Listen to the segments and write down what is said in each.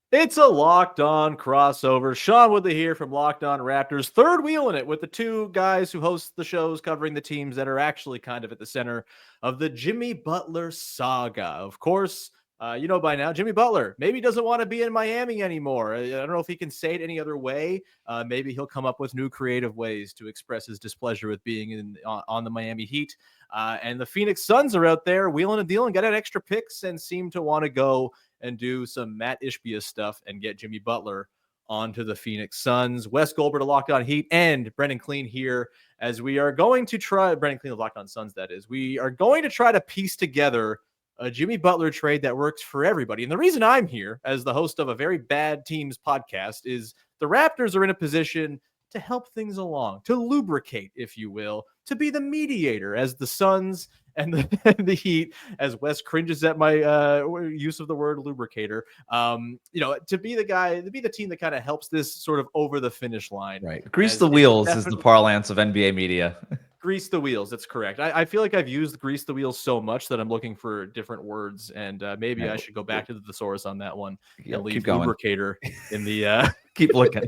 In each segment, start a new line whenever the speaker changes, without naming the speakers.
It's a Locked On crossover. Sean Woodley here from Locked On Raptors. Third wheel in it with the two guys who host the shows covering the teams that are actually kind of at the center of the Jimmy Butler saga. Of course, you know by now, Jimmy Butler maybe doesn't want to be in Miami anymore. I don't know if he can say it any other way. Maybe he'll come up with new creative ways to express his displeasure with being on the Miami Heat. And the Phoenix Suns are out there wheeling and dealing, got out extra picks, and seem to want to go and do some Matt Ishbia stuff and get Jimmy Butler onto the Phoenix Suns. Wes Goldberg of Locked On Heat and Brendon Kleen here as we are going to try, Brendon Kleen of Locked On Suns, that is. We are going to try to piece together a Jimmy Butler trade that works for everybody. And the reason I'm here as the host of a very bad teams podcast is the Raptors are in a position to help things along, to lubricate, if you will, to be the mediator as the Suns and the Heat, as Wes cringes at my use of the word lubricator, to be the guy, to be the team that kind of helps this sort of over the finish line.
Right. Grease the wheels is the parlance of NBA media.
Grease the wheels. That's correct. I feel like I've used grease the wheels so much that I'm looking for different words, and maybe I should go back to the thesaurus on that one and leave lubricator in the
keep looking.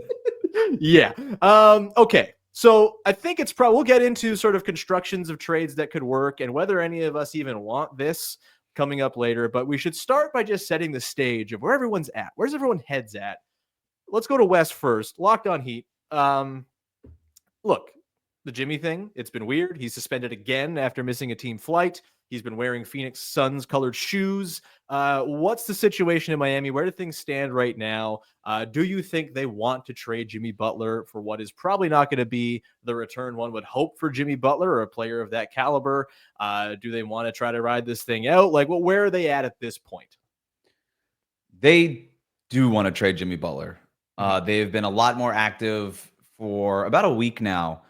Yeah. Okay. So I think it's probably, we'll get into sort of constructions of trades that could work and whether any of us even want this coming up later. But we should start by just setting the stage of where everyone's at. Where's everyone heads at? Let's go to Wes first. Locked On Heat. Look, the Jimmy thing, it's been weird. He's suspended again after missing a team flight. He's been wearing Phoenix Suns colored shoes. What's the situation in Miami? Where do things stand right now? Do you think they want to trade Jimmy Butler for what is probably not going to be the return one would hope for Jimmy Butler or a player of that caliber? Do they want to try to ride this thing out? Where are they at this point?
They do want to trade Jimmy Butler. They've been a lot more active for about a week now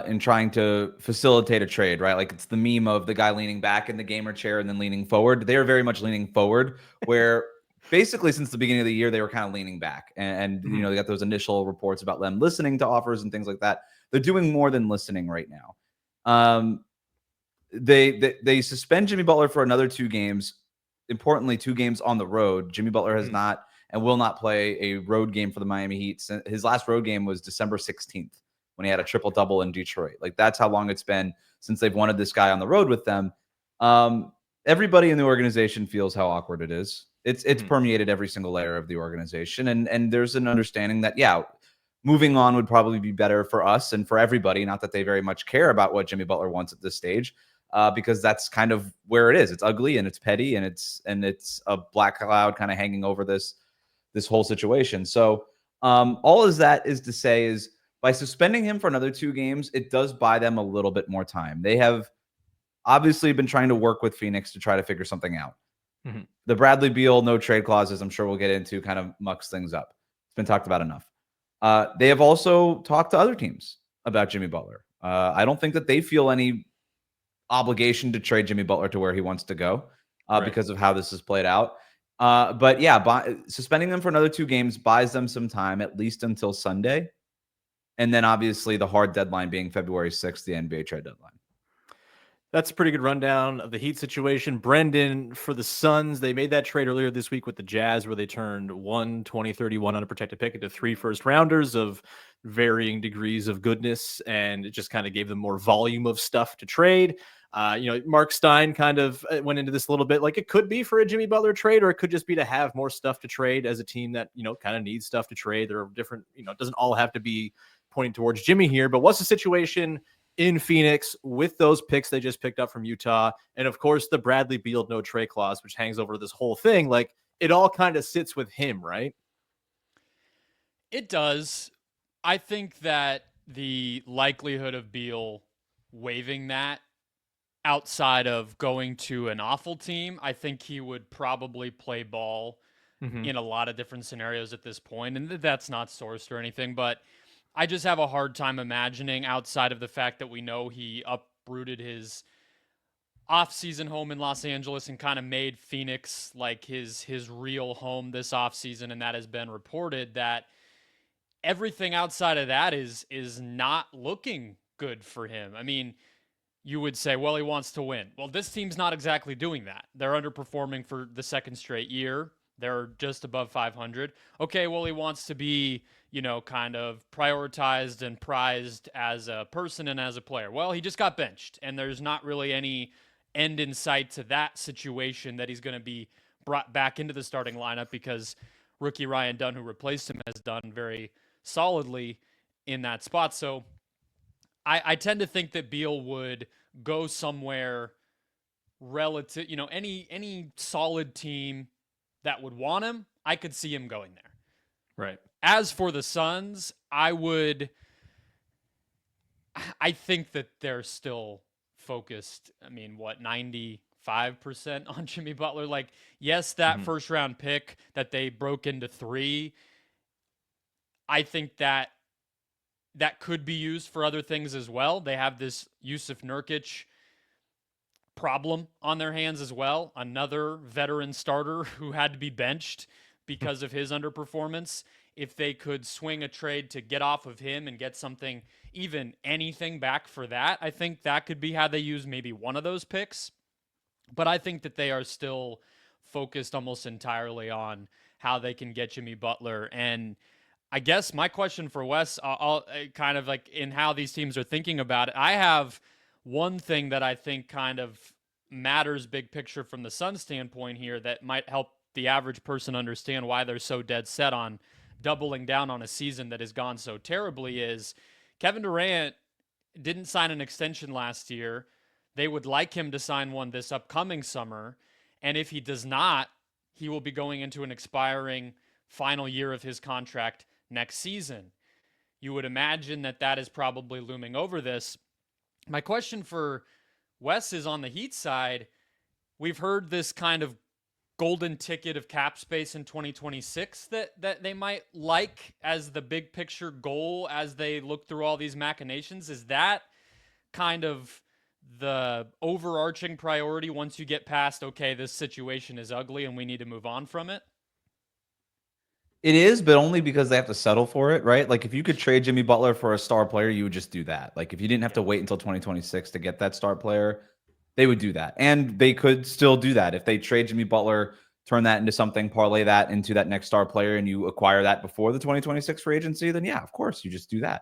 in trying to facilitate a trade, right? Like it's the meme of the guy leaning back in the gamer chair and then leaning forward. They're very much leaning forward, where basically since the beginning of the year, they were kind of leaning back. And you know, they got those initial reports about them listening to offers and things like that. They're doing more than listening right now. They suspend Jimmy Butler for another 2 games. Importantly, 2 games on the road. Jimmy Butler has not and will not play a road game for the Miami Heat. His last road game was December 16th. When he had a triple-double in Detroit. Like, that's how long it's been since they've wanted this guy on the road with them. Everybody in the organization feels how awkward it is. It's permeated every single layer of the organization. And there's an understanding that, yeah, moving on would probably be better for us and for everybody. Not that they very much care about what Jimmy Butler wants at this stage, because that's kind of where it is. It's ugly and it's petty and it's a black cloud kind of hanging over this whole situation. So all of that is to say is, by suspending him for another 2 games, it does buy them a little bit more time. They have obviously been trying to work with Phoenix to try to figure something out. The Bradley Beal no trade clauses, I'm sure we'll get into, kind of mucks things up. It's been talked about enough. They have also talked to other teams about Jimmy Butler. I don't think that they feel any obligation to trade Jimmy Butler to where he wants to go because of how this has played out. But yeah, suspending them for another 2 games buys them some time, at least until Sunday. And then obviously the hard deadline being February 6th, the NBA trade deadline.
That's a pretty good rundown of the Heat situation. Brendon, for the Suns, they made that trade earlier this week with the Jazz where they turned 1 2031 unprotected pick into 3 first-rounders of varying degrees of goodness, and it just kind of gave them more volume of stuff to trade. Mark Stein kind of went into this a little bit like it could be for a Jimmy Butler trade, or it could just be to have more stuff to trade as a team that, kind of needs stuff to trade. There are different, it doesn't all have to be pointing towards Jimmy here, but what's the situation in Phoenix with those picks they just picked up from Utah? And of course, the Bradley Beal no trade clause, which hangs over this whole thing. Like, it all kind of sits with him, right?
It does. I think that the likelihood of Beal waiving that outside of going to an awful team, I think he would probably play ball in a lot of different scenarios at this point. And that's not sourced or anything, but I just have a hard time imagining, outside of the fact that we know he uprooted his off-season home in Los Angeles and kind of made Phoenix like his real home this off-season, and that has been reported, that everything outside of that is not looking good for him. I mean, you would say, well, he wants to win. Well, this team's not exactly doing that. They're underperforming for the second straight year. They're just above 500. Okay, well, he wants to be, kind of prioritized and prized as a person and as a player. Well, he just got benched, and there's not really any end in sight to that situation that he's going to be brought back into the starting lineup because rookie Ryan Dunn, who replaced him, has done very solidly in that spot. So I tend to think that Beal would go somewhere relative, any solid team that would want him, I could see him going there.
Right.
As for the Suns, I think that they're still focused. 95% on Jimmy Butler? Like, yes, that first round pick that they broke into 3, I think that could be used for other things as well. They have this Yusuf Nurkic problem on their hands as well. Another veteran starter who had to be benched because of his underperformance. If they could swing a trade to get off of him and get something, even anything back for that, I think that could be how they use maybe one of those picks. But I think that they are still focused almost entirely on how they can get Jimmy Butler. And I guess my question for Wes, I'll kind of like in how these teams are thinking about it. I have one thing that I think kind of matters big picture from the Suns standpoint here that might help the average person understand why they're so dead set on doubling down on a season that has gone so terribly is Kevin Durant didn't sign an extension last year. They would like him to sign one this upcoming summer. And if he does not, he will be going into an expiring final year of his contract next season. You would imagine that is probably looming over this. My question for Wes is on the Heat side. We've heard this kind of golden ticket of cap space in 2026 that they might like as the big picture goal as they look through all these machinations. Is that kind of the overarching priority once you get past, okay, this situation is ugly and we need to move on from it?
It is, but only because they have to settle for it, right? Like if you could trade Jimmy Butler for a star player, you would just do that. Like if you didn't have to wait until 2026 to get that star player, they would do that. And they could still do that. If they trade Jimmy Butler, turn that into something, parlay that into that next star player, and you acquire that before the 2026 free agency, then yeah, of course, you just do that.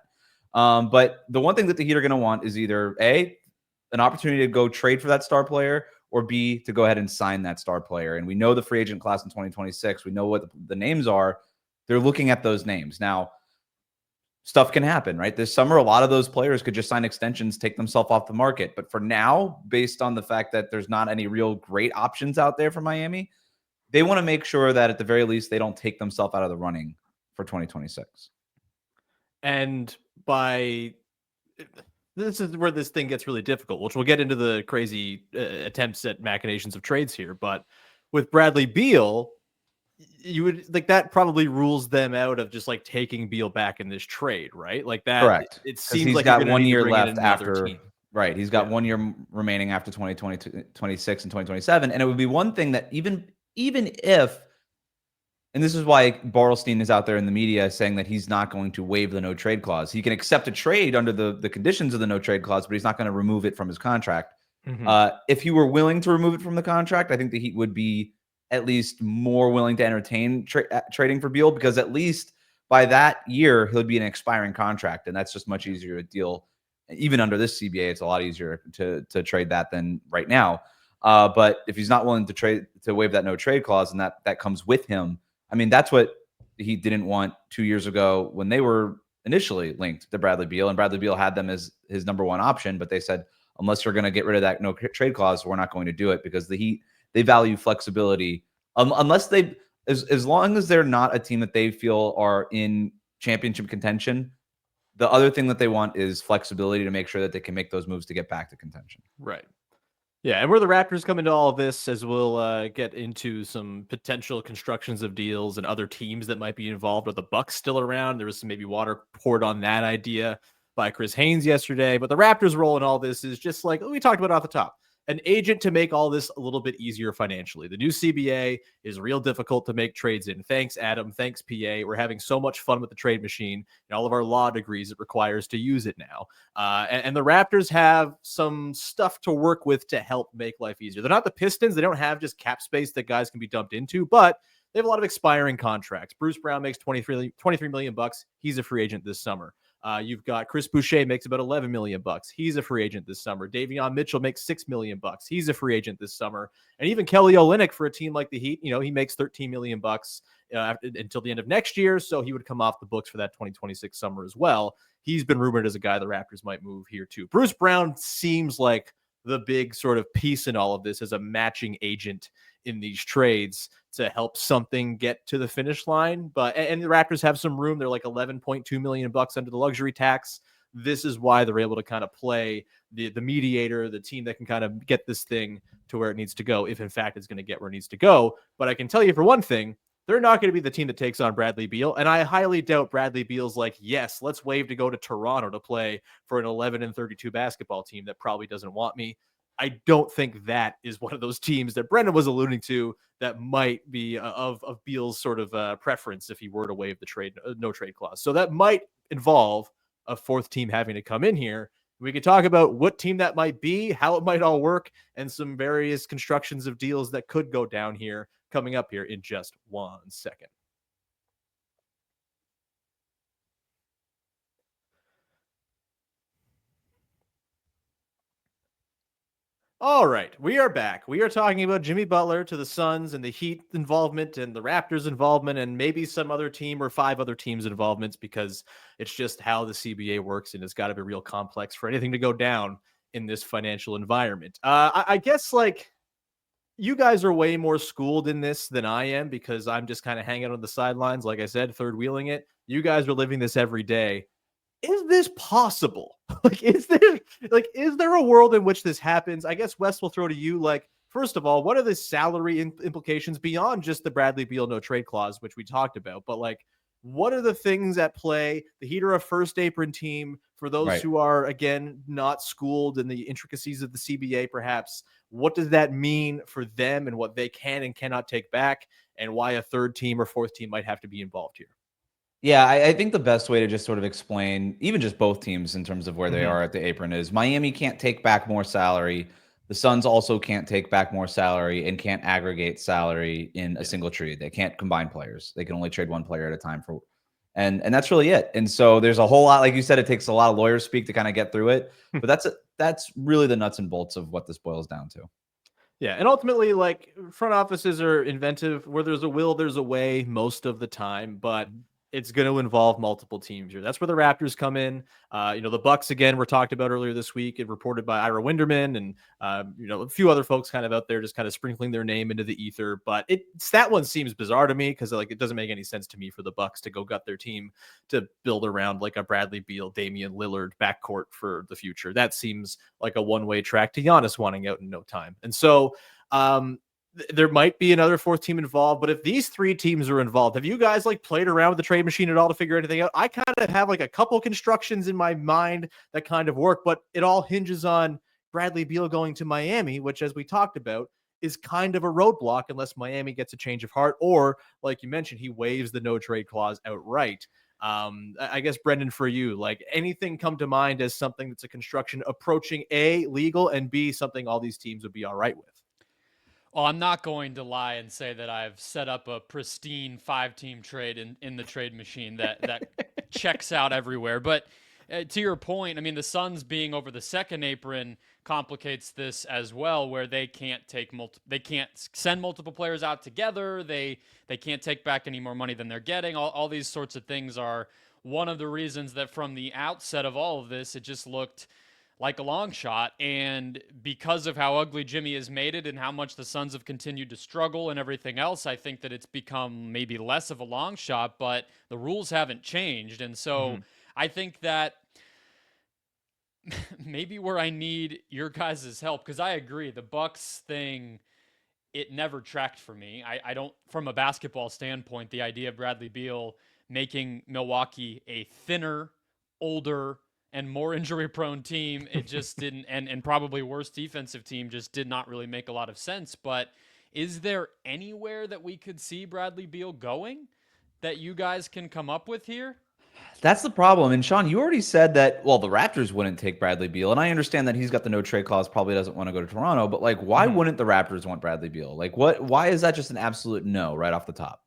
But the one thing that the Heat are going to want is either A, an opportunity to go trade for that star player, or B, to go ahead and sign that star player. And we know the free agent class in 2026. We know what the names are. They're looking at those names. Now, stuff can happen, right? This summer, a lot of those players could just sign extensions, take themselves off the market. But for now, based on the fact that there's not any real great options out there for Miami, they want to make sure that at the very least, they don't take themselves out of the running for 2026.
And this is where this thing gets really difficult, which we'll get into the crazy attempts at machinations of trades here. But with Bradley Beal, you would like that probably rules them out of just like taking Beal back in this trade, right? Like that.
Correct.
It seems
he's
like
got 1 year left after.
team.
Right. He's got 1 year remaining after 2026 and 2027. And it would be one thing that even if, and this is why Bartelstein is out there in the media saying that he's not going to waive the no trade clause. He can accept a trade under the conditions of the no trade clause, but he's not going to remove it from his contract. If he were willing to remove it from the contract, I think the Heat would be at least more willing to entertain trading for Beal, because at least by that year, he'll be an expiring contract. And that's just much easier to deal. Even under this CBA, it's a lot easier to trade that than right now. But if he's not willing to waive that no trade clause, and that comes with him, I mean, that's what he didn't want 2 years ago when they were initially linked to Bradley Beal, and Bradley Beal had them as his number one option. But they said, unless you're going to get rid of that no trade clause, we're not going to do it, because the Heat, they value flexibility. Unless as long as they're not a team that they feel are in championship contention, the other thing that they want is flexibility to make sure that they can make those moves to get back to contention.
Right. Yeah, and where the Raptors come into all of this, as we'll get into some potential constructions of deals and other teams that might be involved. Are the Bucks still around? There was some maybe water poured on that idea by Chris Haynes yesterday. But the Raptors' role in all this is just like we talked about off the top. an agent to make all this a little bit easier financially. The new CBA is real difficult to make trades in. Thanks, Adam. Thanks, PA. We're having so much fun with the trade machine and all of our law degrees it requires to use it now. And the Raptors have some stuff to work with to help make life easier. They're not the Pistons. They don't have just cap space that guys can be dumped into, but they have a lot of expiring contracts. Bruce Brown makes $23 million bucks. He's a free agent this summer. You've got Chris Boucher makes about $11 million bucks. He's a free agent this summer. Davion Mitchell makes $6 million bucks. He's a free agent this summer. And even Kelly Olynyk for a team like the Heat, he makes $13 million bucks until the end of next year. So he would come off the books for that 2026 summer as well. He's been rumored as a guy the Raptors might move here too. Bruce Brown seems like the big sort of piece in all of this as a matching agent in these trades to help something get to the finish line. And the Raptors have some room. They're like $11.2 million bucks under the luxury tax. This is why they're able to kind of play the mediator, the team that can kind of get this thing to where it needs to go, if in fact it's going to get where it needs to go. But I can tell you for one thing, they're not going to be the team that takes on Bradley Beal. And I highly doubt Bradley Beal's like, yes, let's waive to go to Toronto to play for an 11-32 basketball team that probably doesn't want me. I don't think that is one of those teams that Brendon was alluding to that might be of Beal's sort of preference if he were to waive the no trade clause. So that might involve a fourth team having to come in here. We could talk about what team that might be, how it might all work, and some various constructions of deals that could go down here coming up here in just 1 second. All right, we are back. We are talking about Jimmy Butler to the Suns and the Heat involvement and the Raptors involvement and maybe some other team or 5 other teams' involvements because it's just how the CBA works and it's got to be real complex for anything to go down in this financial environment. I guess like you guys are way more schooled in this than I am because I'm just kind of hanging on the sidelines. Like I said, third wheeling it. You guys are living this every day. Is this possible? Is there a world in which this happens? I guess Wes will throw to you. Like, first of all, what are the salary implications beyond just the Bradley Beal no trade clause, which we talked about? But like, what are the things at play? The Heat are a first apron team. For those who are, again, not schooled in the intricacies of the CBA, perhaps, what does that mean for them and what they can and cannot take back, and why a third team or fourth team might have to be involved here?
Yeah, I think the best way to just sort of explain even just both teams in terms of where they are at the apron is Miami can't take back more salary. The Suns also can't take back more salary and can't aggregate salary in a single trade. They can't combine players. They can only trade one player at a time and that's really it. And so there's a whole lot, like you said, it takes a lot of lawyer speak to kind of get through it. But that's really the nuts and bolts of what this boils down to.
Yeah, and ultimately, like, front offices are inventive. Where there's a will, there's a way most of the time, but it's going to involve multiple teams here. That's where the Raptors come in. The Bucks, again, were talked about earlier this week and reported by Ira Winderman and, a few other folks kind of out there just kind of sprinkling their name into the ether. But that one seems bizarre to me because, like, it doesn't make any sense to me for the Bucks to go gut their team to build around like a Bradley Beal, Damian Lillard backcourt for the future. That seems like a one-way track to Giannis wanting out in no time. And so, there might be another fourth team involved, but if these 3 teams are involved, have you guys like played around with the trade machine at all to figure anything out? I kind of have like a couple constructions in my mind that kind of work, but it all hinges on Bradley Beal going to Miami, which, as we talked about, is kind of a roadblock unless Miami gets a change of heart, or like you mentioned, he waives the no trade clause outright. I guess, Brendon, for you, like, anything come to mind as something that's a construction approaching A, legal, and B, something all these teams would be all right with?
Well, I'm not going to lie and say that I've set up a pristine 5-team trade in the trade machine that checks out everywhere. But to your point, I mean, the Suns being over the second apron complicates this as well, where they can't they can't send multiple players out together. They can't take back any more money than they're getting. All these sorts of things are one of the reasons that from the outset of all of this, it just looked like a long shot. And because of how ugly Jimmy has made it and how much the Suns have continued to struggle and everything else, I think that it's become maybe less of a long shot, but the rules haven't changed. And so I think that maybe where I need your guys' help, because I agree, the Bucks thing, it never tracked for me. I don't, from a basketball standpoint, the idea of Bradley Beal making Milwaukee a thinner, older, and more injury prone team, it just didn't, and probably worse defensive team, just did not really make a lot of sense. But is there anywhere that we could see Bradley Beal going that you guys can come up with here?
That's the problem. And Sean, you already said that, well, the Raptors wouldn't take Bradley Beal. And I understand that he's got the no trade clause, probably doesn't want to go to Toronto. But like, why wouldn't the Raptors want Bradley Beal? Like, why is that just an absolute no right off the top?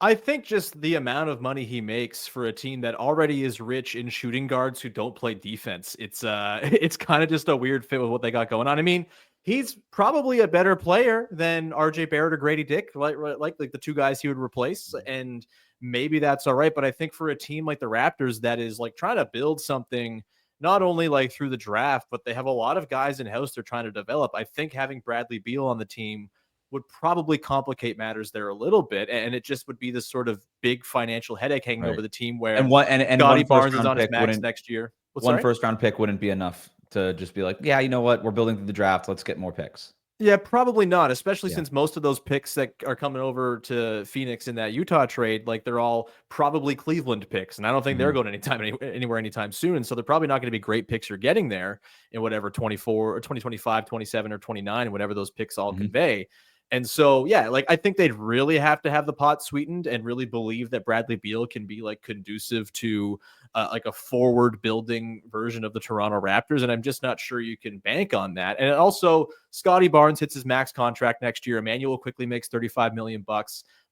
I think just the amount of money he makes for a team that already is rich in shooting guards who don't play defense. It's it's kind of just a weird fit with what they got going on. I mean, he's probably a better player than RJ Barrett or Grady Dick, like the two guys he would replace. And maybe that's all right. But I think for a team like the Raptors that is like trying to build something not only like through the draft, but they have a lot of guys in house they're trying to develop. I think having Bradley Beal on the team would probably complicate matters there a little bit, and it just would be this sort of big financial headache hanging over the team where
And one
Scotty
first
Barnes is
round
on his
pick
max next year.
One first round pick wouldn't be enough to just be like, yeah, you know what, we're building through the draft, let's get more picks.
Yeah, probably not, especially since most of those picks that are coming over to Phoenix in that Utah trade, like they're all probably Cleveland picks. And I don't think they're going anywhere anytime soon. And so they're probably not going to be great picks you're getting there in whatever 24 or 2025, 27 or 29, whatever those picks all convey. And so, yeah, like I think they'd really have to have the pot sweetened and really believe that Bradley Beal can be like conducive to like a forward building version of the Toronto Raptors. And I'm just not sure you can bank on that. And also, Scotty Barnes hits his max contract next year. Emmanuel quickly makes $35 million.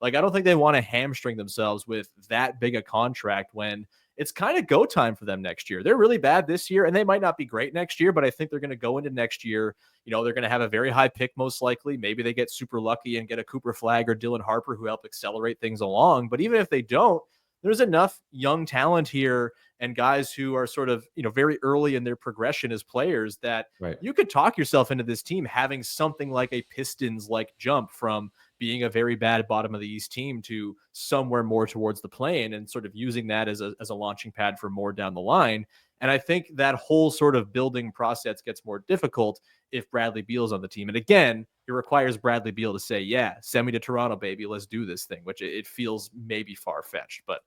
Like, I don't think they want to hamstring themselves with that big a contract when it's kind of go time for them next year. They're really bad this year, and they might not be great next year, but I think they're going to go into next year. You know, they're going to have a very high pick, most likely. Maybe they get super lucky and get a Cooper Flagg or Dylan Harper who help accelerate things along. But even if they don't, there's enough young talent here and guys who are sort of, you know, very early in their progression as players that you could talk yourself into this team having something like a Pistons-like jump from being a very bad bottom of the East team to somewhere more towards the play-in and sort of using that as a launching pad for more down the line. And I think that whole sort of building process gets more difficult if Bradley Beal's on the team. And again, it requires Bradley Beal to say, yeah, send me to Toronto, baby. Let's do this thing, which it feels maybe far-fetched. But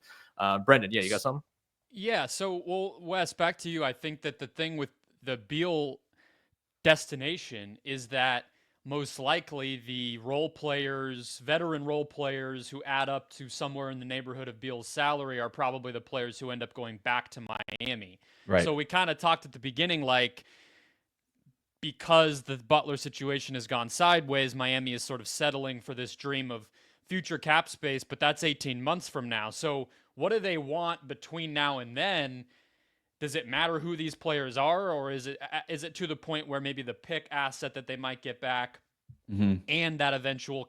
Brendon, yeah, you got something?
Yeah, so, well, Wes, back to you. I think that the thing with the Beal destination is that most likely the role players, veteran role players who add up to somewhere in the neighborhood of Beal's salary are probably the players who end up going back to Miami.
Right.
So we kind of talked at the beginning, like, because the Butler situation has gone sideways, Miami is sort of settling for this dream of future cap space, but that's 18 months from now. So what do they want between now and then? Does it matter who these players are, or is it to the point where maybe the pick asset that they might get back and that eventual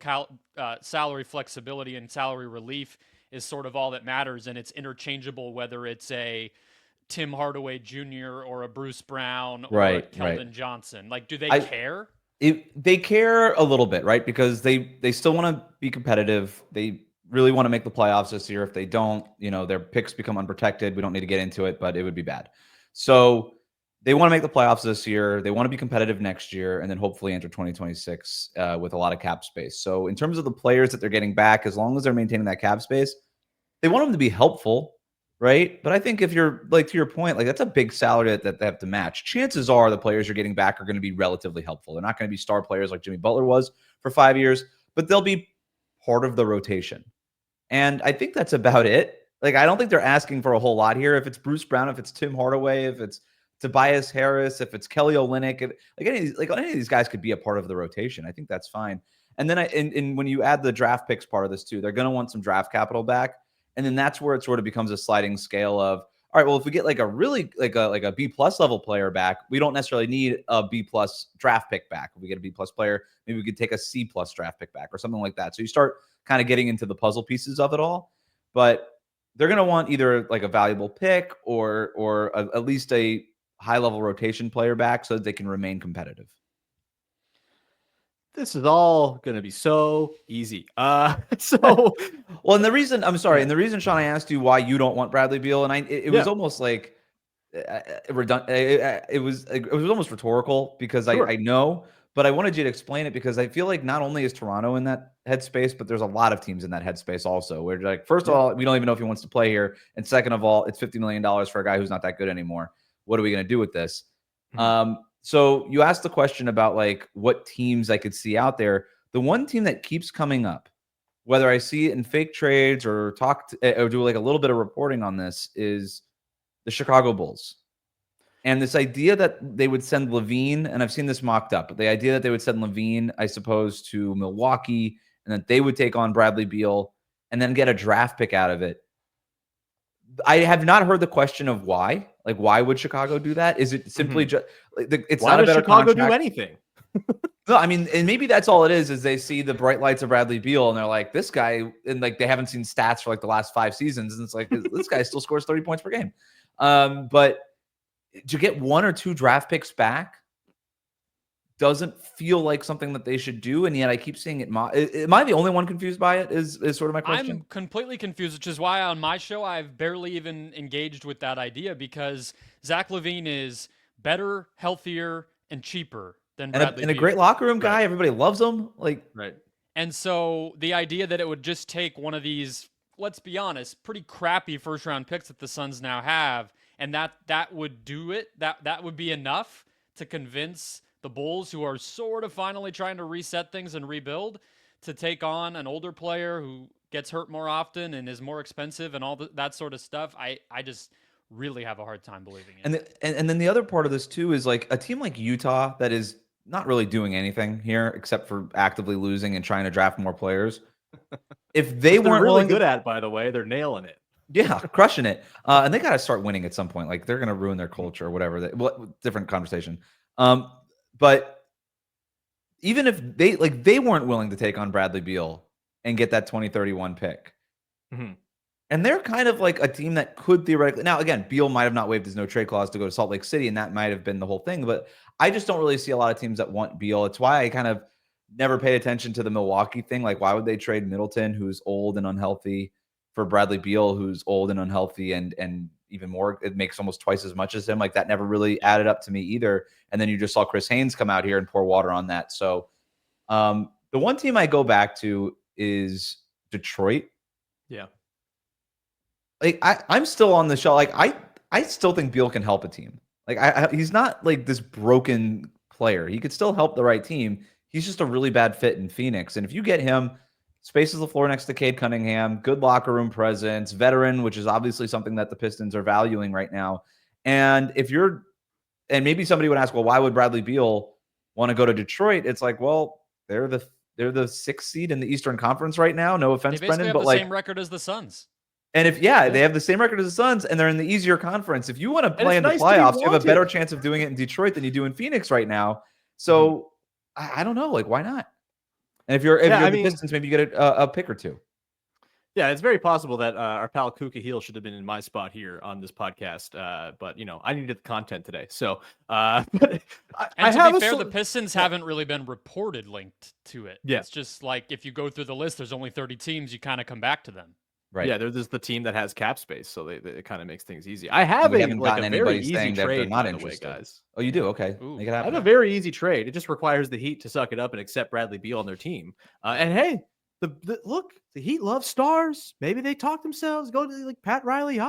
salary flexibility and salary relief is sort of all that matters, and it's interchangeable whether it's a Tim Hardaway Jr. or a Bruce Brown or a Keldon Johnson? Like, do they care?
They care a little bit, right? Because they still want to be competitive. They really want to make the playoffs this year. If they don't, you know, their picks become unprotected. We don't need to get into it, but it would be bad. So they want to make the playoffs this year. They want to be competitive next year, and then hopefully enter 2026 with a lot of cap space. So in terms of the players that they're getting back, as long as they're maintaining that cap space, they want them to be helpful, right? But I think if you're, like, to your point, like, that's a big salary that they have to match. Chances are the players you're getting back are going to be relatively helpful. They're not going to be star players like Jimmy Butler was for 5 years, but they'll be part of the rotation. And I think that's about it. Like, I don't think they're asking for a whole lot here. If it's Bruce Brown, if it's Tim Hardaway, if it's Tobias Harris, if it's Kelly Olynyk, any of these guys could be a part of the rotation. I think that's fine. And then and when you add the draft picks part of this too, they're going to want some draft capital back. And then that's where it sort of becomes a sliding scale of, all right, well, if we get like a really like a B+ level player back, we don't necessarily need a B+ draft pick back. If we get a B+ player, maybe we could take a C+ draft pick back or something like that. So you start kind of getting into the puzzle pieces of it all. But they're going to want either like a valuable pick or at least a high-level rotation player back so that they can remain competitive.
This is all going to be so easy.
Well, and the reason, Sean, I asked you why you don't want Bradley Beal, and it was almost like redundant. It was almost rhetorical because I know, but I wanted you to explain it because I feel like not only is Toronto in that headspace, but there's a lot of teams in that headspace also. Where, like, first of all, we don't even know if he wants to play here, and second of all, it's $50 million for a guy who's not that good anymore. what are we going to do with this? So you asked the question about like what teams I could see out there. The one team that keeps coming up, whether I see it in fake trades or or do like a little bit of reporting on this, is the Chicago Bulls. And this idea that they would send Levine, and I've seen this mocked up, but the idea that they would send Levine, I suppose, to Milwaukee, and that they would take on Bradley Beal and then get a draft pick out of it. I have not heard the question of why. Like, why would Chicago do that? Is it simply just it's
why
not a
does
better
Chicago
contract?
do anything?
No, I mean, and maybe that's all it is they see the bright lights of Bradley Beal and they're like, this guy, and like they haven't seen stats for like the last 5 seasons, and it's like this guy still scores 30 points per game. But to get 1 or 2 draft picks back doesn't feel like something that they should do, and yet I keep seeing it. Am I the only one confused by it? Is sort of my question.
I'm completely confused, which is why on my show I've barely even engaged with that idea, because Zach LaVine is better, healthier, and cheaper than Bradley
and a
Beal.
great locker room guy.
Right.
Everybody loves him. Like,
right.
And so the idea that it would just take one of these, let's be honest, pretty crappy first-round picks that the Suns now have, and that would do it. That would be enough to convince the Bulls, who are sort of finally trying to reset things and rebuild, to take on an older player who gets hurt more often and is more expensive and all that sort of stuff. I just really have a hard time believing it.
And then the other part of this too is like a team like Utah that is not really doing anything here except for actively losing and trying to draft more players. If they weren't
really
willing
good at, by the way, they're nailing it.
Yeah, crushing it. And they got to start winning at some point. Like they're going to ruin their culture or whatever. Different conversation. But even if they weren't willing to take on Bradley Beal and get that 2031 pick. And they're kind of like a team that could theoretically. Now, again, Beal might have not waived his no trade clause to go to Salt Lake City, and that might have been the whole thing. But I just don't really see a lot of teams that want Beal. It's why I kind of never paid attention to the Milwaukee thing. Like, why would they trade Middleton, who's old and unhealthy, for Bradley Beal, who's old and unhealthy, and even more, it makes almost twice as much as him. Like, that never really added up to me either. And then you just saw Chris Haynes come out here and pour water on that. So the one team I go back to is Detroit.
Yeah.
Like I'm still on the show. Like I still think Beal can help a team. Like he's not like this broken player. He could still help the right team. He's just a really bad fit in Phoenix. And if you get him, spaces the floor next to Cade Cunningham, good locker room presence, veteran, which is obviously something that the Pistons are valuing right now. And and maybe somebody would ask, well, why would Bradley Beal want to go to Detroit? It's like, well, they're the 6th seed in the Eastern Conference right now. No offense,
they basically
Brendon,
have
but
the
like
same record as the Suns.
And if they have the same record as the Suns, and they're in the easier conference. If you want to play in the
nice
playoffs, you have a better chance of doing it in Detroit than you do in Phoenix right now. So I don't know, like why not? And if you're the Pistons, maybe you get a pick or 2.
Yeah, it's very possible that our pal Kuka Heel should have been in my spot here on this podcast. But I needed the content today. So, but
to be fair, the Pistons haven't really been reported linked to it.
Yeah.
It's just like if you go through the list, there's only 30 teams. You kind of come back to them.
Right.
Yeah, there's the team that has cap space, so it kind of makes things easy. I have a very easy trade, by the way, guys.
Oh, you do? Okay.
Make
it happen.
I have a very easy trade. It just requires the Heat to suck it up and accept Bradley Beal on their team. And hey, look, the Heat love stars. Maybe they talk themselves, go to like Pat Riley.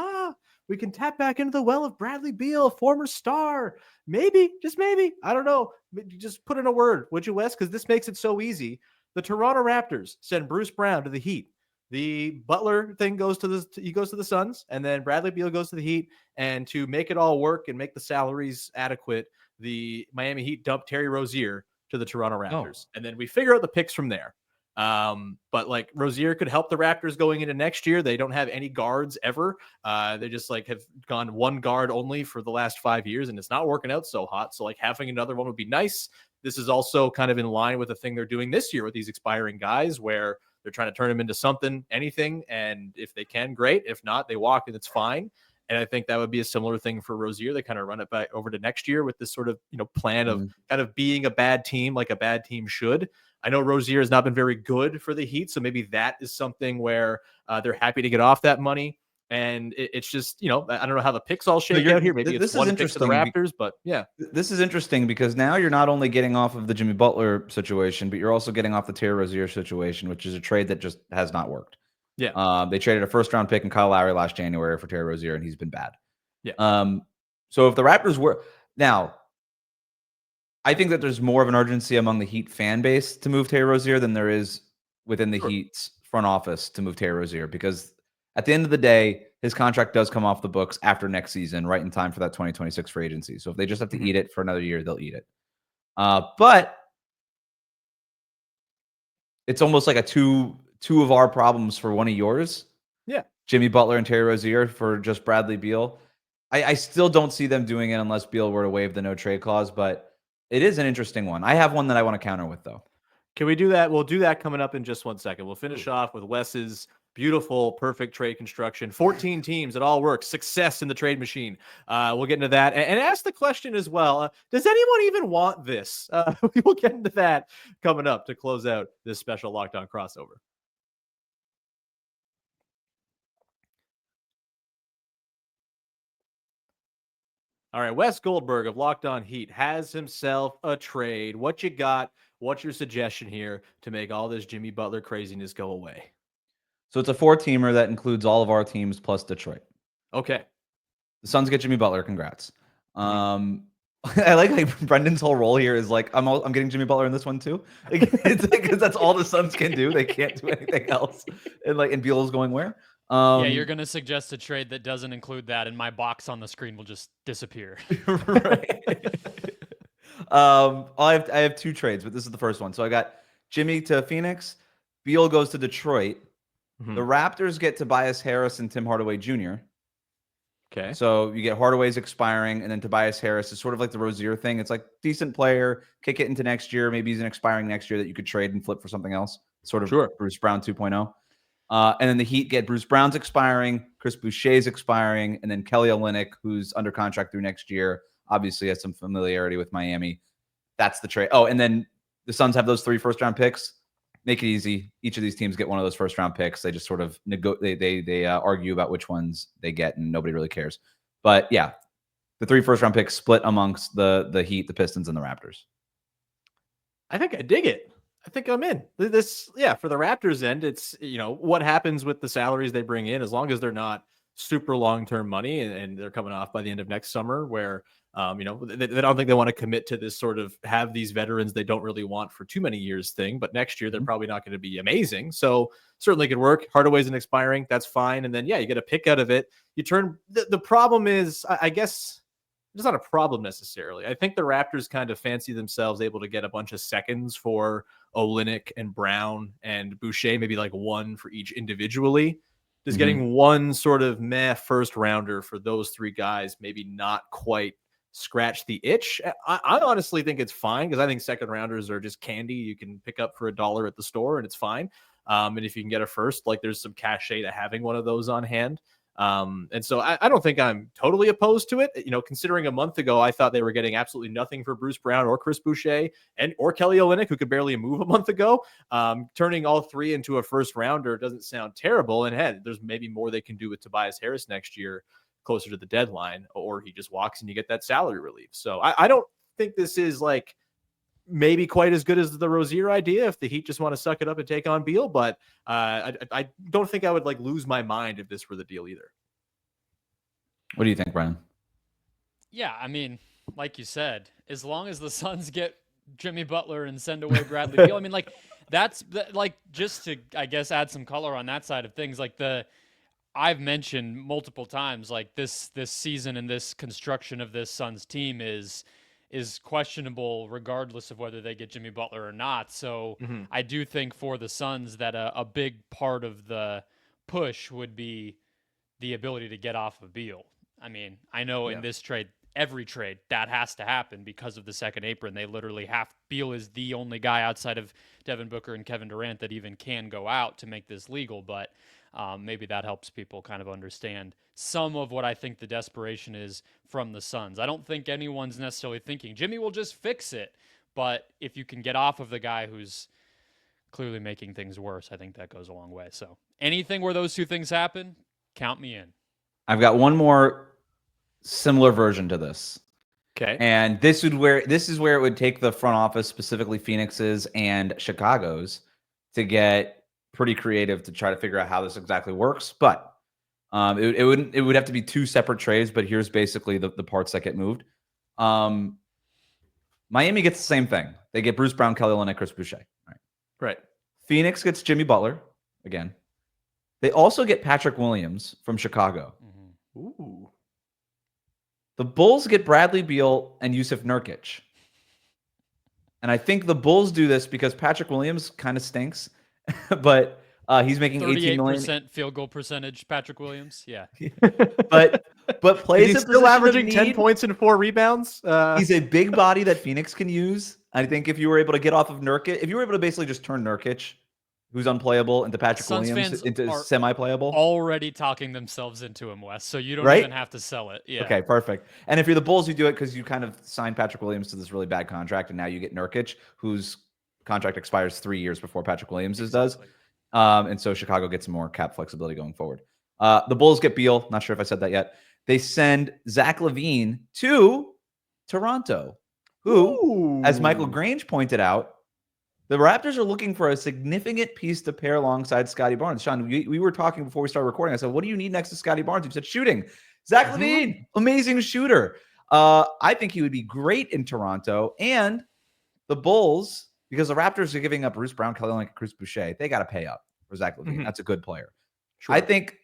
We can tap back into the well of Bradley Beal, former star. Maybe, just maybe. I don't know. Just put in a word, would you, Wes? Because this makes it so easy. The Toronto Raptors send Bruce Brown to the Heat. The Butler thing goes to the Suns, and then Bradley Beal goes to the Heat. And to make it all work and make the salaries adequate, the Miami Heat dump Terry Rozier to the Toronto Raptors. And then we figure out the picks from there. But like Rozier could help the Raptors going into next year. They don't have any guards ever. They just like have gone one guard only for the last 5 years, and it's not working out so hot. So like having another one would be nice. This is also kind of in line with the thing they're doing this year with these expiring guys, where they're trying to turn them into something, anything. And if they can, great. If not, they walk and it's fine. And I think that would be a similar thing for Rozier. They kind of run it back over to next year with this sort of, plan of kind of being a bad team, like a bad team should. I know Rozier has not been very good for the Heat, so maybe that is something where they're happy to get off that money. And it's just, I don't know how the picks all shake out here. Maybe it's one pick to the Raptors, but yeah.
This is interesting because now you're not only getting off of the Jimmy Butler situation, but you're also getting off the Terry Rozier situation, which is a trade that just has not worked.
Yeah.
They traded a first-round pick in Kyle Lowry last January for Terry Rozier, and he's been bad.
Yeah.
So if the Raptors were now, I think that there's more of an urgency among the Heat fan base to move Terry Rozier than there is within the Heat's front office to move Terry Rozier, because at the end of the day, his contract does come off the books after next season, right in time for that 2026 free agency. So if they just have to eat it for another year, they'll eat it. But it's almost like a two of our problems for one of yours.
Yeah.
Jimmy Butler and Terry Rozier for just Bradley Beal. I still don't see them doing it unless Beal were to waive the no trade clause, but it is an interesting one. I have one that I want to counter with, though.
Can we do that? We'll do that coming up in just 1 second. We'll finish off with Wes's beautiful, perfect trade construction. 14 teams, it all works. Success in the trade machine. We'll get into that and ask the question as well. Does anyone even want this? We will get into that coming up to close out this special Locked On crossover. All right, Wes Goldberg of Locked On Heat has himself a trade. What you got? What's your suggestion here to make all this Jimmy Butler craziness go away?
So it's a 4-teamer that includes all of our teams plus Detroit.
Okay.
The Suns get Jimmy Butler. Congrats. I like Brendan's whole role here is like, I'm getting Jimmy Butler in this one too. Like, it's because that's all the Suns can do. They can't do anything else. And Beal is going where?
Yeah, you're going to suggest a trade that doesn't include that, and my box on the screen will just disappear.
Right. I have 2 trades, but this is the first one. So I got Jimmy to Phoenix. Beal goes to Detroit. The Raptors get Tobias Harris and Tim Hardaway Jr.
Okay.
So you get Hardaway's expiring, and then Tobias Harris is sort of like the Rozier thing. It's like decent player, kick it into next year. Maybe he's an expiring next year that you could trade and flip for something else. Sort of Bruce Brown 2.0. And then the Heat get Bruce Brown's expiring, Chris Boucher's expiring, and then Kelly Olynyk, who's under contract through next year, obviously has some familiarity with Miami. That's the trade. Oh, and then the Suns have those 3 first-round picks. Make it easy. Each of these teams get one of those first-round picks. They just sort of they argue about which ones they get, and nobody really cares. But yeah, the 3 first-round picks split amongst the Heat, the Pistons, and the Raptors.
I think I dig it. I think I'm in this. Yeah, for the Raptors end, it's, what happens with the salaries they bring in, as long as they're not super long-term money and they're coming off by the end of next summer where, they don't think they want to commit to this sort of have these veterans they don't really want for too many years thing. But next year, they're probably not going to be amazing. So certainly could work. Hardaway's an expiring. That's fine. And then, yeah, you get a pick out of it. You turn the problem is, I guess, it's not a problem necessarily. I think the Raptors kind of fancy themselves able to get a bunch of seconds for Olynyk and Brown and Boucher, maybe like 1 for each individually. Does getting 1 sort of first rounder for those 3 guys maybe not quite scratch the itch? I honestly think it's fine, because I think second rounders are just candy you can pick up for $1 at the store and it's fine. And if you can get a first, like, there's some cachet to having one of those on hand. And so I don't think I'm totally opposed to it. Considering a month ago, I thought they were getting absolutely nothing for Bruce Brown or Chris Boucher or Kelly Olynyk, who could barely move a month ago. Turning all 3 into a first rounder doesn't sound terrible. And head, there's maybe more they can do with Tobias Harris next year, closer to the deadline, or he just walks and you get that salary relief. So I don't think this is like maybe quite as good as the Rozier idea if the Heat just want to suck it up and take on Beal, but I don't think I would lose my mind if this were the deal either.
What do you think, Brian?
Yeah, I mean, like you said, as long as the Suns get Jimmy Butler and send away Bradley Beal, I mean, that's just to, I guess, add some color on that side of things. I've mentioned multiple times, this season and this construction of this Suns team is questionable regardless of whether they get Jimmy Butler or not. So I do think for the Suns that a big part of the push would be the ability to get off of Beal. I mean, I know in this trade, every trade, that has to happen because of the second apron. They literally Beal is the only guy outside of Devin Booker and Kevin Durant that even can go out to make this legal. But maybe that helps people kind of understand some of what I think the desperation is from the Suns. I don't think anyone's necessarily thinking Jimmy will just fix it. But if you can get off of the guy who's clearly making things worse, I think that goes a long way. So anything where those 2 things happen, count me in.
I've got one more similar version to this.
Okay.
And this is where it would take the front office, specifically Phoenix's and Chicago's, to get pretty creative to try to figure out how this exactly works. But It would have to be 2 separate trades, but here's basically the parts that get moved. Miami gets the same thing. They get Bruce Brown, Kelly Olynyk, Chris Boucher.
Right.
Phoenix gets Jimmy Butler again. They also get Patrick Williams from Chicago.
Ooh.
The Bulls get Bradley Beal and Yusuf Nurkic. And I think the Bulls do this because Patrick Williams kind of stinks, but he's making 18 million.
38% field goal percentage, Patrick Williams. Yeah.
but plays
He's still averaging 10 points and 4 rebounds.
He's a big body that Phoenix can use. I think if you were able to get off of Nurkic, if you were able to basically just turn Nurkic, who's unplayable, into Patrick
Suns
Williams,
fans
into
are
semi-playable.
Already talking themselves into him, Wes. So you don't
Right?
even have to sell it. Yeah.
Okay, perfect. And if you're the Bulls, you do it because you kind of signed Patrick Williams to this really bad contract, and now you get Nurkic, whose contract expires 3 years before Patrick Williams's does. And so Chicago gets more cap flexibility going forward. The Bulls get Beal. Not sure if I said that yet. They send Zach LaVine to Toronto, who, as Michael Grange pointed out, the Raptors are looking for a significant piece to pair alongside Scotty Barnes. Sean, we were talking before we started recording. I said, what do you need next to Scotty Barnes? You said shooting. Zach LaVine, amazing shooter. I think he would be great in Toronto. And the Bulls, because the Raptors are giving up Bruce Brown, Kelly Olynyk, Chris Boucher, they got to pay up for Zach LaVine. That's a good player. Sure. I think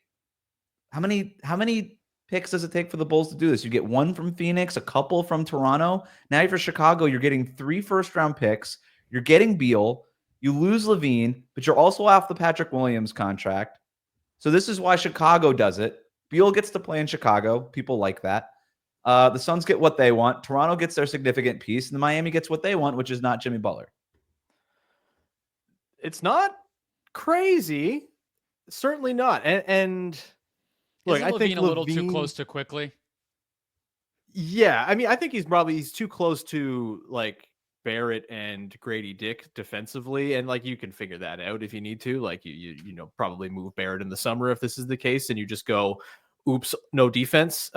how many picks does it take for the Bulls to do this? You get 1 from Phoenix, a couple from Toronto. Now for Chicago, you're getting 3 first-round picks. You're getting Beal. You lose LaVine, but you're also off the Patrick Williams contract. So this is why Chicago does it. Beal gets to play in Chicago. People like that. The Suns get what they want. Toronto gets their significant piece, and Miami gets what they want, which is not Jimmy Butler.
It's not crazy. Certainly not. And look,
I think a little too close to quickly.
Yeah, I mean, I think he's too close to like Barrett and Grady Dick defensively, and like you can figure that out if you need to. Like you probably move Barrett in the summer if this is the case, and you just go, oops, no defense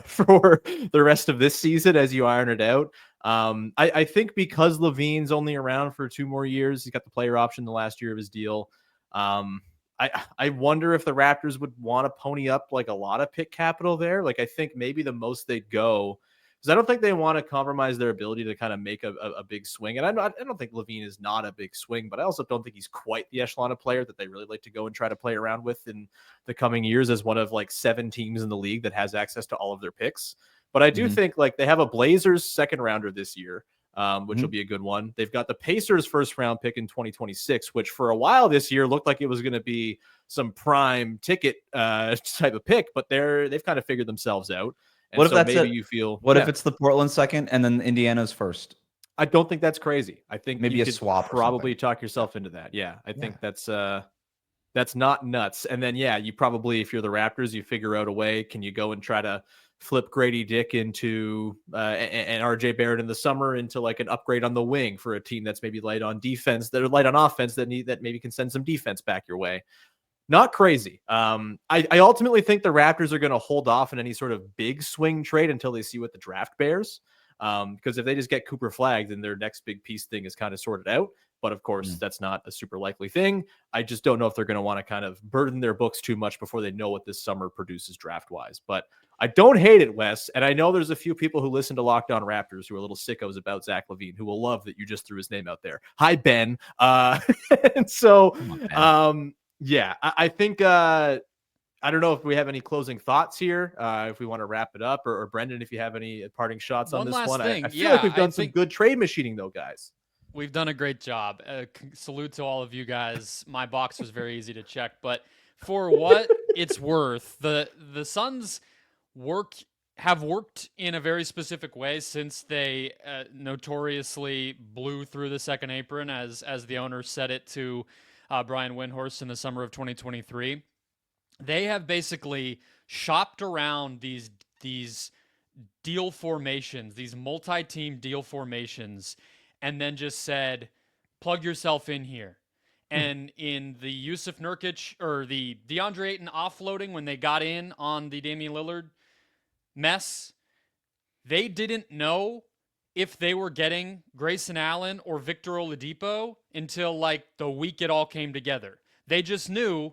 for the rest of this season as you iron it out. I think because LaVine's only around for 2 more years, he's got the player option the last year of his deal. I wonder if the Raptors would want to pony up like a lot of pick capital there. Like I think maybe the most they'd go, because I don't think they want to compromise their ability to kind of make a big swing. And I don't think LaVine is not a big swing, but I also don't think he's quite the echelon of player that they really like to go and try to play around with in the coming years as one of like 7 teams in the league that has access to all of their picks. But I do think like they have a Blazers 2nd rounder this year, which will be a good one. They've got the Pacers 1st round pick in 2026, which for a while this year looked like it was going to be some prime ticket type of pick, but they've kind of figured themselves out. And
what if
so
that's
maybe you feel?
What if it's the Portland 2nd and then Indiana's 1st?
I don't think that's crazy. I think
maybe
you
a
could
swap.
Probably talk yourself into that. Yeah, I think that's not nuts. And then you probably, if you're the Raptors, you figure out a way. Can you go and try to flip Grady Dick into and RJ Barrett in the summer into like an upgrade on the wing for a team that's maybe light on defense, that are light on offense, that maybe can send some defense back your way. Not crazy. I ultimately think the Raptors are going to hold off on any sort of big swing trade until they see what the draft bears. Because if they just get Cooper Flagg, then their next big piece thing is kind of sorted out. But of course, that's not a super likely thing. I just don't know if they're going to want to kind of burden their books too much before they know what this summer produces draft-wise. But I don't hate it, Wes. And I know there's a few people who listen to Locked On Raptors who are little sickos about Zach LaVine, who will love that you just threw his name out there. Hi, Ben. And so, yeah, I think I don't know if we have any closing thoughts here. If we want to wrap it up, or Brendon, if you have any parting shots on this one. I feel like we've done some good trade machining, though, guys.
We've done a great job. Salute to all of you guys. My box was very easy to check, but for what it's worth, the Suns have worked in a very specific way since they notoriously blew through the second apron, as the owner said it to Brian Windhorst in the summer of 2023. They have basically shopped around these deal formations, these multi-team deal formations, and then just said, plug yourself in here. And in the Yusuf Nurkic or the DeAndre Ayton offloading, when they got in on the Damian Lillard mess, they didn't know if they were getting Grayson Allen or Victor Oladipo until like the week it all came together. They just knew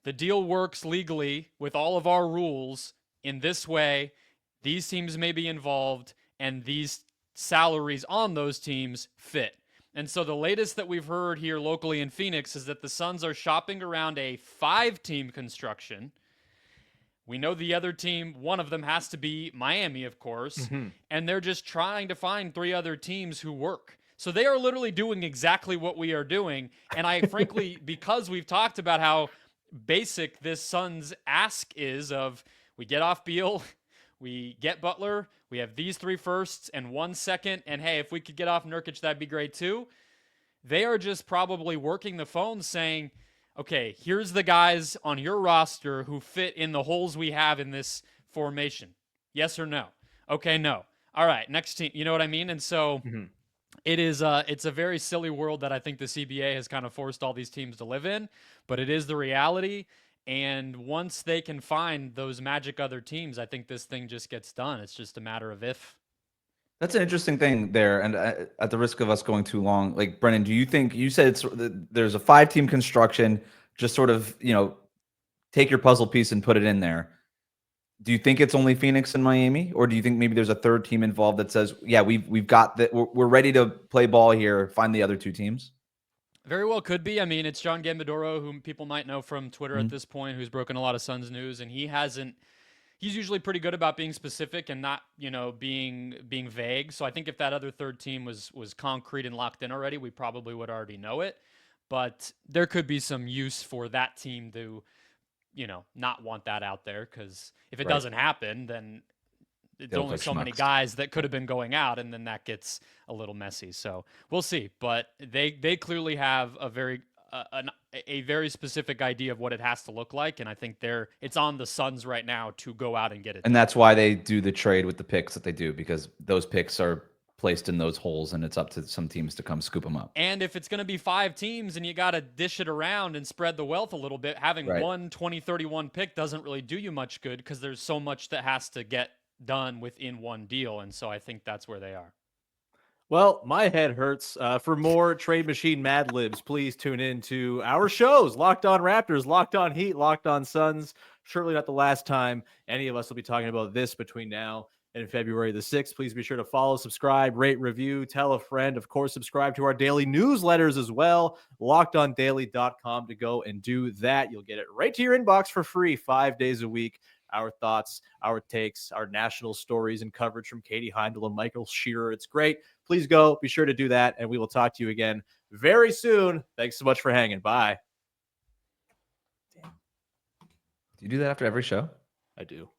the deal works legally with all of our rules in this way. These teams may be involved, and these salaries on those teams fit. And so the latest that we've heard here locally in Phoenix is that the Suns are shopping around a 5-team construction. We know the other team, one of them has to be Miami, of course, and they're just trying to find 3 other teams who work. So they are literally doing exactly what we are doing. And I frankly, because we've talked about how basic this Suns ask is of, we get off Beal, we get Butler, we have these 3 firsts and 1 second, and hey, if we could get off Nurkic, that'd be great too. They are just probably working the phone saying, okay, here's the guys on your roster who fit in the holes we have in this formation. Yes or no? Okay, no. All right, next team. You know what I mean? And so it is it's a very silly world that I think the CBA has kind of forced all these teams to live in, but it is the reality. And once they can find those magic other teams, I think this thing just gets done. It's just a matter of if.
That's an interesting thing there. And at the risk of us going too long, like, Brendon, do you think, you said there's a 5-team construction, just sort of, take your puzzle piece and put it in there. Do you think it's only Phoenix and Miami, or do you think maybe there's a 3rd team involved that says, yeah, we've got that, we're ready to play ball here, find the other 2 teams?
Very well could be. I mean, it's John Gambadoro, whom people might know from Twitter at this point, who's broken a lot of Suns news, and he's usually pretty good about being specific and not, being vague. So I think if that other 3rd team was concrete and locked in already, we probably would already know it. But there could be some use for that team to, not want that out there, because if it doesn't happen, then it's only so many guys that could have been going out, and then that gets a little messy. So we'll see. But they clearly have a very specific idea of what it has to look like, and I think it's on the Suns right now to go out and get it.
And that's why they do the trade with the picks that they do, because those picks are placed in those holes, and it's up to some teams to come scoop them up.
And if it's going to be 5 teams and you got to dish it around and spread the wealth a little bit, having one 2031 pick doesn't really do you much good, because there's so much that has to get done within one deal. And so I think that's where they are.
Well, my head hurts. For more Trade Machine Mad Libs, please tune in to our shows, Locked On Raptors, Locked On Heat, Locked On Suns. Surely not the last time any of us will be talking about this between now and February the 6th. Please be sure to follow, subscribe, rate, review, tell a friend. Of course, subscribe to our daily newsletters as well. LockedOnDaily.com to go and do that. You'll get it right to your inbox for free 5 days a week. Our thoughts, our takes, our national stories and coverage from Katie Heindel and Michael Shearer. It's great. Please go. Be sure to do that, and we will talk to you again very soon. Thanks so much for hanging. Bye.
Do you do that after every show?
I do.